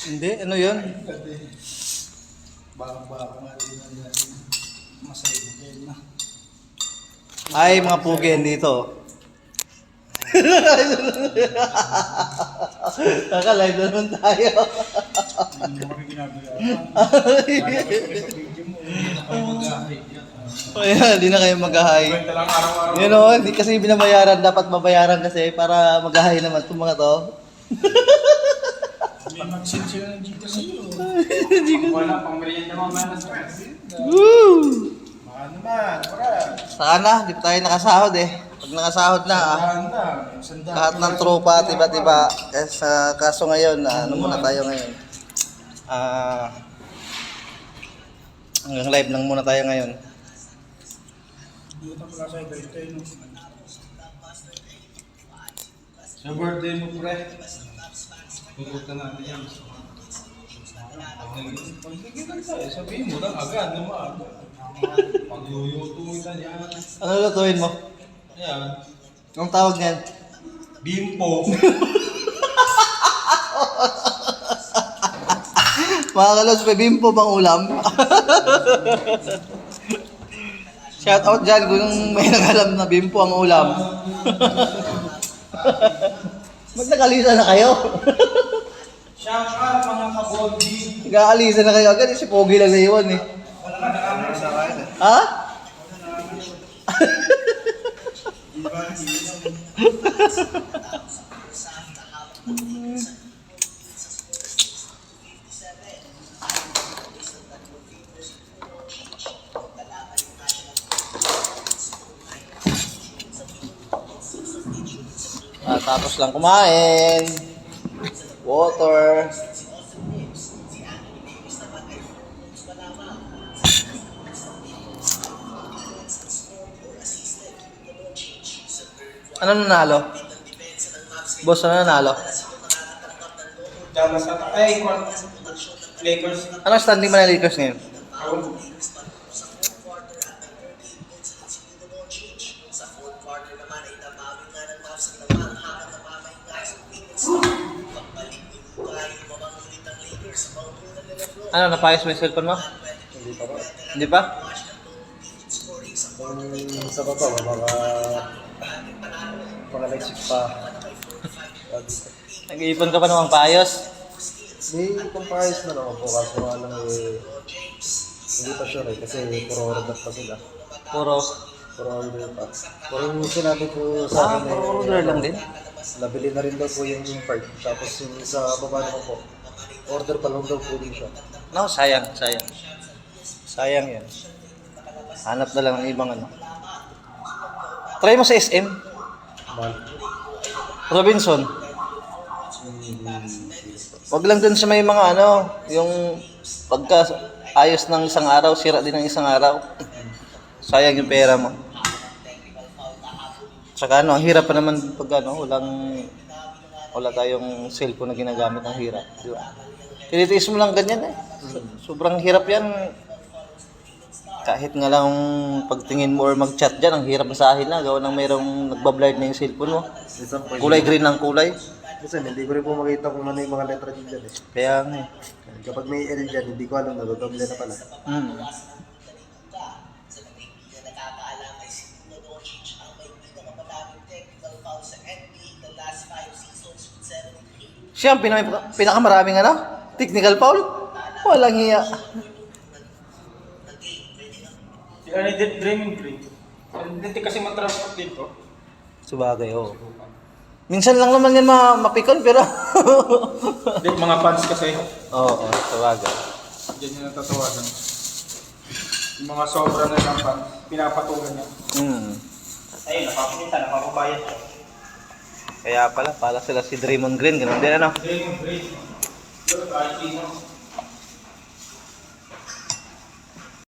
Hindi, ano yun? Baka nga din na masaya din na. Ay, mga pugi dito. Kaka-live na naman tayo. Hindi mo kami ginagawa. Lalabas ko rin sa video mo. Ayan, hindi na kayo mag-ahay. Kwenta lang araw-araw. Yun o, hindi kasi binabayaran. Dapat mabayaran kasi para mag-ahay naman itong mga to. May mag-send sila ng dito sa iyo. Wala pang merienda mamaya na stress. Woo! Baka naman, para. Saka na, di pa tayo nakasahod eh. Pag nakasahod na, lahat ng tropa at iba-iba. Kaso ngayon, ano muna tayo ngayon? Hanggang live lang muna tayo ngayon. Dito pala sa birthday no. Sa birthday mo pre. Pupunta natin yan. Pag-igitan tayo, sabihin mo lang agad na maaga. Pag-luyutuin na yan. Ano lutuin mo? Ayan. Anong tawag niyan? Bimpo. Mga kalos, may bimpo bang ulam? Shout out dyan kung may nakalam na bimpo ang ulam. Magnakalisa na kayo. Shout out mga kaboldi. Nag-aalisa na kayo agad. Si Pogi lang na iwan eh. Wala ka, nakakita sa akin. Ha? Tapos lang kumain. Water. Ano nanalo? Boss, ano nanalo? Dama sa Lakers. Anong standing ba ng Lakers ngayon? Ano, napayos mo yung cellphone mo? Hindi pa ba? Hindi pa? Kung sa baba, mga next week pa. Nag-iipon ka pa namang paayos? May comparison na naman po kaso nga lang hindi pa sure kasi puro order pa sila. Puro. Puro order pa. Puro yung sinabi po sa akin puro order lang din? nabili na rin daw po yung part. Tapos yung sa baba naman po, order pa lang daw po din siya. No, sayang. Sayang yan. Hanap na lang ng ibang ano. Try mo sa SM. Mahal. Robinson. Wag lang dun sa may mga ano, yung pagka ayos ng isang araw, sira din ng isang araw. Sayang yung pera mo. Saka ano, ang hirap pa naman pag ano, wala tayong cellphone na ginagamit, ang hirap. Di ba? Tinitiis mo lang ganyan eh. Sobrang hirap yan. Kahit nga lang pagtingin mo or mag-chat dyan, ang hirap basahin na. Gawa ng mayroong nagbablurred na yung cellphone mo. Kulay green ng kulay. Kasi hindi ko rin po makita kung ano yung mga letra dyan eh. Kaya nga eh. Kapag may L dyan, hindi ko alam na doble na pala. Siya ang pinakamaraming ano? Technical foul? Walang hiya. Ano yung dreaming green? Hindi kasi matransport dito. Sabagay, oo. Minsan lang naman yan mapikon, pero... Mga fans kasi. Oo, sabagay. Diyan yung natatawagan. Yung mga sobra na ng fans, pinapatungan niya. Ayun, napapunta, napapabayad siya. Kaya pala sila si Draymond Green, ganun din ano? Dreaming green. Pero kahit sino.